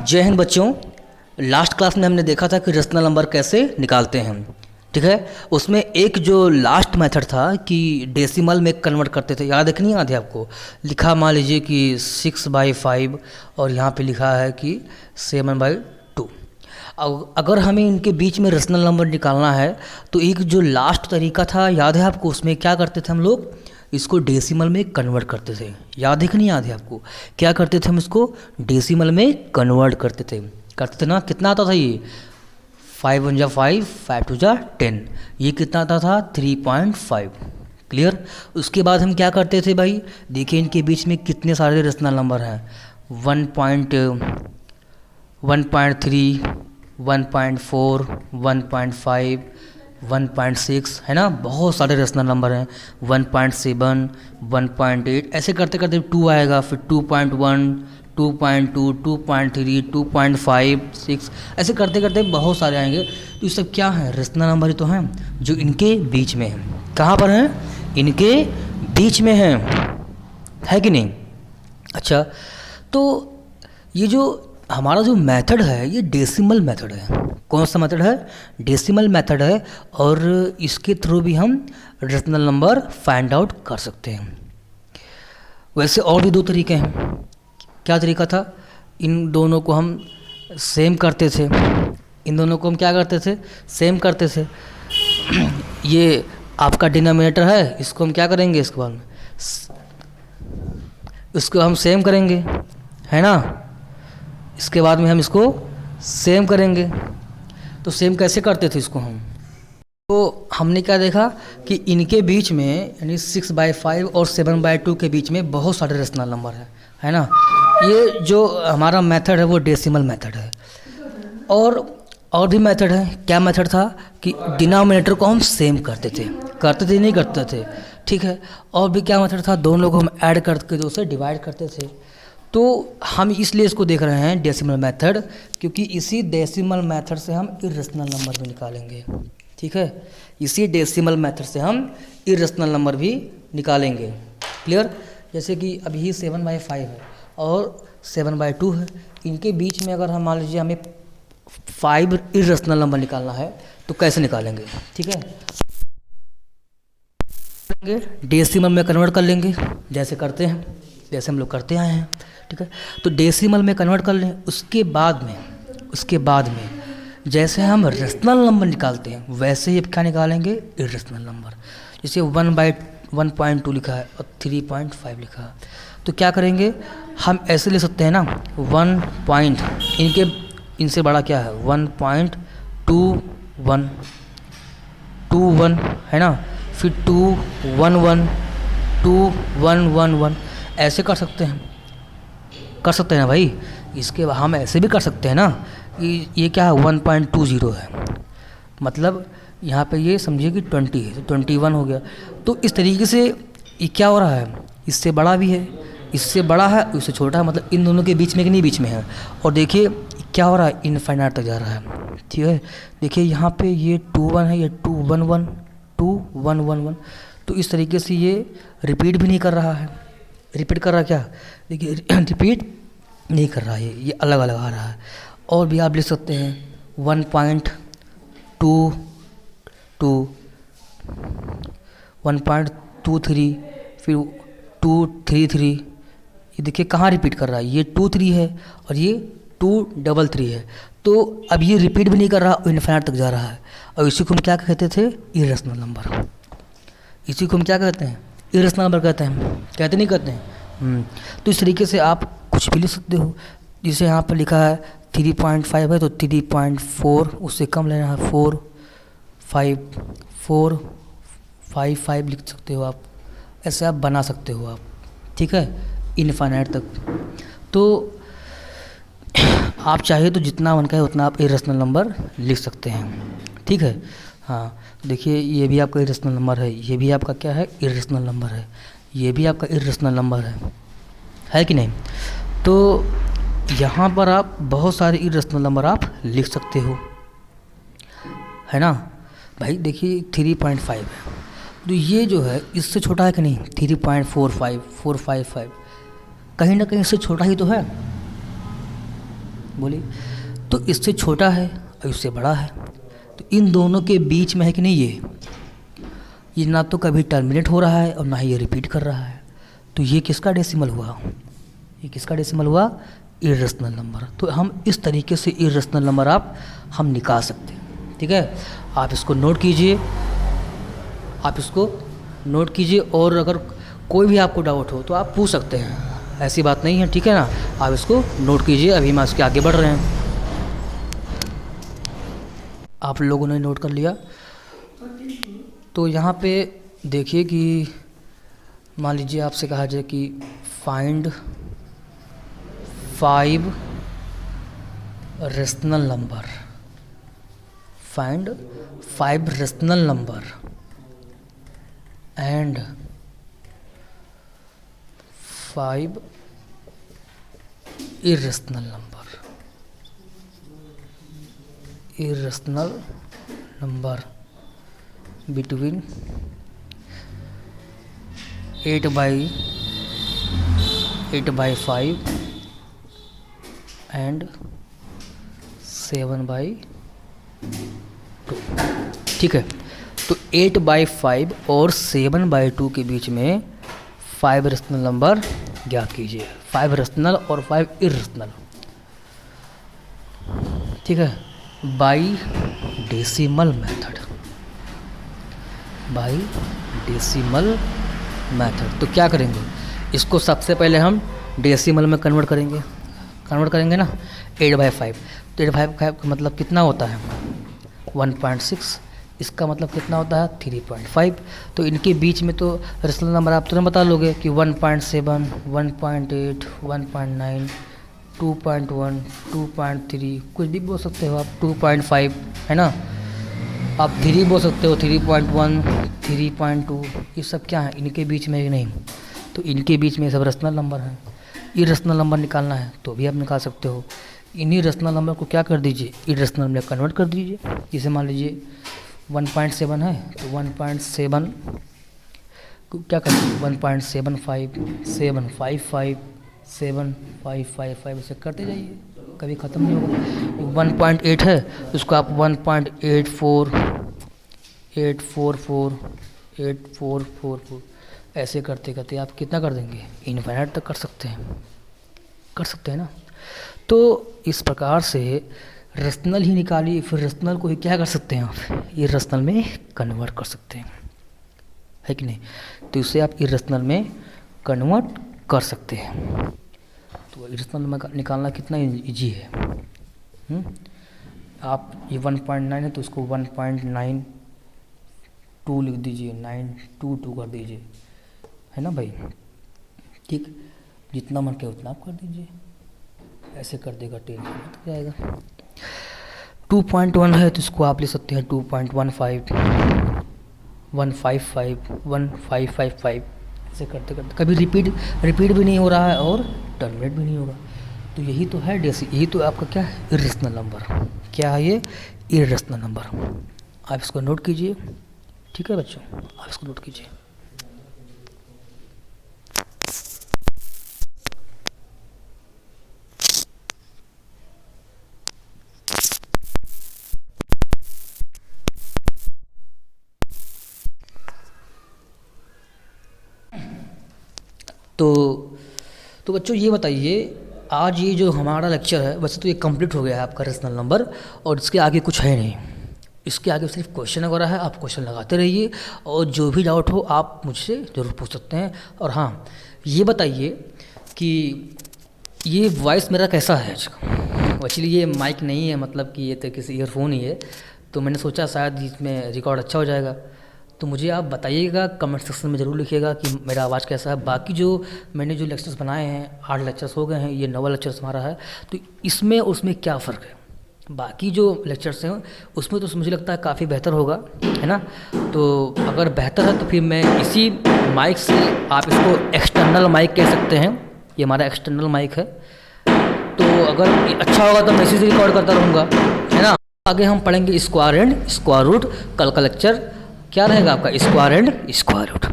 जय हिंद बच्चों। Last class में हमने देखा था कि रेशनल नंबर कैसे निकालते हैं। ठीक है, उसमें एक जो लास्ट मेथड था कि डेसिमल में कन्वर्ट करते थे, याद है कि नहीं याद है आपको? लिखा मान लीजिए कि 6/5 और यहाँ पे लिखा है कि 7/2। अगर हमें इनके बीच में रेशनल नंबर निकालना है तो एक जो लास्ट तरीका था, याद है आपको? उसमें क्या करते थे हम लोग? इसको डेसिमल में कन्वर्ट करते थे। याद है कि नहीं याद है आपको? क्या करते थे हम इसको? डेसिमल में कन्वर्ट करते थे ना। कितना आता था ये? 5 1 जा 5, 5 2 जा 10। ये कितना आता था? 3.5। क्लियर? उसके बाद हम क्या करते थे भाई? देखिए इनके बीच में कितने सारे रेशनल नंबर हैं। 1.3, 1.4, 1.5, 1.6 है ना। बहुत सारे रेशनल नंबर हैं। 1.7, 1.8 ऐसे करते करते 2 आएगा, फिर 2.1, 2.2, 2.3, 2.5, 6 ऐसे करते करते बहुत सारे आएंगे। तो ये सब क्या है? रेशनल नंबर ही तो हैं जो इनके बीच में हैं। कहाँ पर हैं? इनके बीच में हैं, है कि नहीं? अच्छा, तो ये जो हमारा जो मेथड है ये डेसिमल मेथड है। कौन सा मेथड है? डेसिमल मेथड है। और इसके थ्रू भी हम रेशनल नंबर फाइंड आउट कर सकते हैं। वैसे और भी 2 तरीके हैं। क्या तरीका था? इन दोनों को हम सेम करते थे। इन दोनों को हम क्या करते थे? सेम करते थे। ये आपका डिनोमिनेटर है, इसको हम क्या करेंगे? इसके बाद में इसको हम सेम करेंगे, है ना। इसके बाद में हम इसको सेम करेंगे। तो सेम कैसे करते थे इसको हम? तो हमने क्या देखा कि इनके बीच में यानी 6/5 और 7/2 के बीच में बहुत सारे रेशनल नंबर है ना। ये जो हमारा मेथड है वो डेसिमल मेथड है। और भी मेथड है। क्या मेथड था? कि डिनोमिनेटर को हम सेम करते थे नहीं करते थे। ठीक है। और भी क्या मेथड था? दोनों को हम ऐड करके दो से डिवाइड करते थे। तो हम इसलिए इसको देख रहे हैं डेसिमल मेथड, क्योंकि इसी डेसिमल मेथड से हम इरेशनल नंबर भी निकालेंगे। ठीक है, इसी डेसिमल मेथड से हम इरेशनल नंबर भी निकालेंगे। क्लियर? जैसे कि अभी 7/5 है और 7/2 है। इनके बीच में अगर हम मान लीजिए हमें 5 इरेशनल नंबर निकालना है तो कैसे निकालेंगे? ठीक है, डेसिमल में कन्वर्ट कर लेंगे, जैसे करते हैं, जैसे हम लोग करते आए हैं। ठीक है, तो डेसिमल में कन्वर्ट कर लें। उसके बाद में जैसे हम रेशनल नंबर निकालते हैं वैसे ही क्या निकालेंगे? Irrational number. जैसे 1/1.2 लिखा है और 3.5 लिखा है, तो क्या करेंगे? हम ऐसे ले सकते हैं ना, 1 पॉइंट इनसे बड़ा क्या है? 1.21 है ना। फिर 211, 2111 ऐसे कर सकते हैं ना भाई। इसके बाद हम ऐसे भी कर सकते हैं ना। ये क्या है? 1.20 है, मतलब यहाँ पे ये समझिए कि 20 है, तो 21 हो गया। तो इस तरीके से ये क्या हो रहा है? इससे बड़ा भी है, इससे बड़ा है, इससे छोटा है, मतलब इन दोनों के बीच में कि नहीं बीच में है। और देखिए क्या हो रहा है? इनफाइनाइट तक जा रहा है। ठीक है, देखिए यहाँ पे ये 21 है, ये 211, 2111। तो इस तरीके से ये रिपीट भी नहीं कर रहा है। रिपीट कर रहा क्या? देखिए रिपीट नहीं कर रहा है, ये अलग अलग आ रहा है। और भी आप लिख सकते हैं 1.22, 1.23, फिर 233। ये देखिए कहाँ रिपीट कर रहा है? ये 23 है और ये 233 है। तो अब ये रिपीट भी नहीं कर रहा, इनफाइनाइट तक जा रहा है। और इसी को हम क्या कहते थे? Irrational number. इसी को हम क्या कहते हैं? इरेशनल नंबर कहते हैं। कहते नहीं कहते हैं? तो इस तरीके से आप कुछ भी लिख सकते हो। जैसे यहाँ पर लिखा है 3.5 है तो 3.4, उससे कम लेना है 4, 5, 4, 5, 5 लिख सकते हो आप। ऐसे आप बना सकते हो आप। ठीक है, इनफाइनाइट तक। तो आप चाहे तो जितना मन का उतना आप इरेशनल नंबर लिख सकते हैं। ठीक है, हाँ देखिए ये भी आपका इरेशनल नंबर है, ये भी आपका क्या है? इरेशनल नंबर है, ये भी आपका इरेशनल नंबर है कि नहीं? तो यहाँ पर आप बहुत सारे इरेशनल नंबर आप लिख सकते हो, है ना भाई। देखिए 3.5 है, तो ये जो है इससे छोटा है कि नहीं? 3.45, 455 कहीं ना कहीं इससे छोटा ही तो है। बोलिए। तो इससे छोटा है और इससे बड़ा है, तो इन दोनों के बीच में है कि नहीं ये ना तो कभी टर्मिनेट हो रहा है और ना ही ये रिपीट कर रहा है। तो ये किसका डेसिमल हुआ? ये किसका डेसिमल हुआ? Irrational number. तो हम इस तरीके से इर्रेशनल नंबर हम निकाल सकते हैं। ठीक है, आप इसको नोट कीजिए, आप इसको नोट कीजिए, और अगर कोई भी आपको डाउट हो तो आप पूछ सकते हैं, ऐसी बात नहीं है। ठीक है ना, आप इसको नोट कीजिए। अभी हम इसके आगे बढ़ रहे हैं। आप लोगों ने नोट कर लिया? तो यहाँ पे देखिए कि मान लीजिए आपसे कहा जाए कि find 5 rational number, find 5 rational number and 5 irrational number, irrational number between 8/5 and 7/2। ठीक है, तो 8/5 और 7/2 के बीच में 5 रेशनल नंबर ज्ञात कीजिए, 5 रेशनल और 5 इर्रेशनल। ठीक है, by decimal method, by decimal method. तो क्या करेंगे, इसको सबसे पहले हम डेसिमल में कन्वर्ट करेंगे ना, 8/5। तो 8/5 का मतलब कितना होता है? 1.6। इसका मतलब कितना होता है? 3.5। तो इनके बीच में तो रेशनल नंबर आप तुरंत बता लोगे कि 1.7, 1.8, 1.9, 2.1, 2.3, कुछ भी बोल सकते हो आप, 2.5 है ना, आप 3 बोल सकते हो, 3.1, 3.2, ये सब क्या है? इनके बीच में ही नहीं, तो इनके बीच में सब रेशनल नंबर हैं। इर्रेशनल नंबर निकालना है तो भी आप निकाल सकते हो। इन्हीं रेशनल नंबर को क्या कर दीजिए, इर्रेशनल में कन्वर्ट कर दीजिए। जैसे मान लीजिए 1.7 है, तो 1.7 को क्या करें, 1.75, 755, 7555 ऐसे करते जाइए, कभी ख़त्म नहीं होगा। 1.8 है तो उसको आप 1.84, 844, 8444 ऐसे करते करते आप कितना कर देंगे, इनफाइनाइट तक कर सकते हैं ना। तो इस प्रकार से रेशनल ही निकालिए, फिर रेशनल को ही क्या कर सकते हैं आप, इर्रेशनल में कन्वर्ट कर सकते हैं, है कि नहीं। तो इसे आप इर्रेशनल में कन्वर्ट कर सकते हैं। तो इर्रेशनल में निकालना कितना इजी है। आप ये 1.9 है तो उसको 1.92 लिख दीजिए, 922 कर दीजिए, है ना भाई। ठीक, जितना मन के उतना आप कर दीजिए, ऐसे कर देगा, टेंशन मत जाएगा। 2.1 है तो इसको आप ले सकते हैं 2.15, 155, 1555 ऐसे करते करते, कभी रिपीट भी नहीं हो रहा है और टर्मिनेट भी नहीं होगा। तो यही तो है यही तो आपका क्या है, इर्रेशनल नंबर। क्या है ये, इर्रेशनल नंबर। आप इसको नोट कीजिए, ठीक है बच्चों, आप इसको नोट कीजिए। तो बच्चों ये बताइए, आज ये जो हमारा लेक्चर है, वैसे तो ये कंप्लीट हो गया है आपका रेशनल नंबर, और इसके आगे कुछ है नहीं, इसके आगे सिर्फ क्वेश्चन वगैरह है। आप क्वेश्चन लगाते रहिए और जो भी डाउट हो आप मुझसे ज़रूर पूछ सकते हैं। और हाँ, ये बताइए कि ये वॉइस मेरा कैसा है आज का। एक्चुअली ये माइक नहीं है, मतलब कि ये तो किसी ईयरफोन ही है, तो मैंने सोचा शायद इसमें रिकॉर्ड अच्छा हो जाएगा। तो मुझे आप बताइएगा, कमेंट सेक्शन में ज़रूर लिखिएगा कि मेरा आवाज़ कैसा है। बाकी जो मैंने जो लेक्चर्स बनाए हैं, 8 लेक्चर्स हो गए हैं, ये 9वां लेक्चर्स हमारा है, तो इसमें उसमें क्या फ़र्क है। बाकी जो लेक्चर्स हैं उसमें तो मुझे लगता है काफ़ी बेहतर होगा, है ना। तो अगर बेहतर है तो फिर मैं इसी माइक से, आप इसको एक्सटर्नल माइक कह सकते हैं, ये हमारा एक्सटर्नल माइक है। तो अगर अच्छा होगा तो मैं इसी से रिकॉर्ड करता रहूँगा, है ना। आगे हम पढ़ेंगे स्क्वायर एंड स्क्वायर रूट। कल का लेक्चर क्या रहेगा आपका, स्क्वायर एंड स्क्वायर रूट।